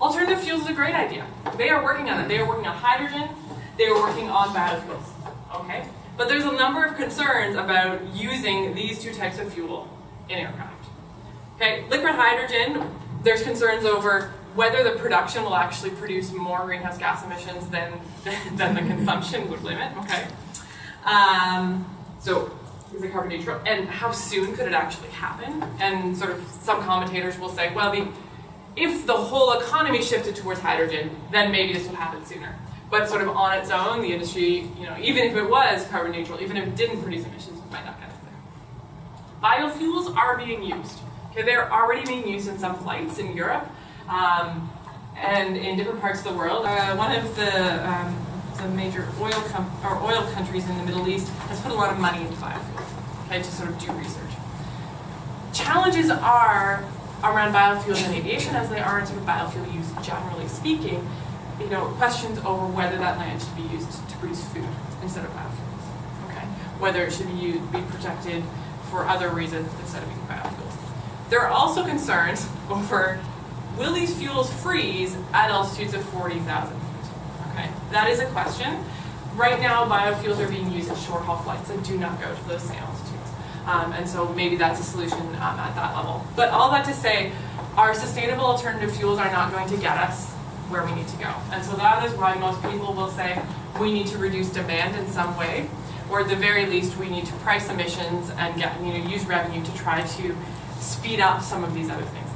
Alternative fuels is a great idea. They are working on it. They are working on hydrogen. They are working on biofuels. Okay? But there's a number of concerns about using these two types of fuel in aircraft. Okay, liquid hydrogen, there's concerns over whether the production will actually produce more greenhouse gas emissions than the consumption would limit. Okay, so is it carbon neutral, and how soon could it actually happen? And sort of some commentators will say, well, if the whole economy shifted towards hydrogen, then maybe this would happen sooner. But sort of on its own, the industry, even if it was carbon neutral, even if it didn't produce emissions, it might not get it there. Biofuels are being used. Okay, they're already being used in some flights in Europe and in different parts of the world. One of the major oil countries in the Middle East has put a lot of money into biofuels, okay, to sort of do research. Challenges are around biofuels in aviation, as they are in sort of biofuel use generally speaking. Questions over whether that land should be used to produce food instead of biofuels. Okay, whether it should be protected for other reasons instead of being biofuels. There are also concerns over, will these fuels freeze at altitudes of 40,000 feet? Okay, that is a question. Right now, biofuels are being used at short-haul flights that do not go to those same altitudes. And so maybe that's a solution at that level. But all that to say, our sustainable alternative fuels are not going to get us where we need to go. And so that is why most people will say we need to reduce demand in some way, or at the very least we need to price emissions and use revenue to try to speed up some of these other things.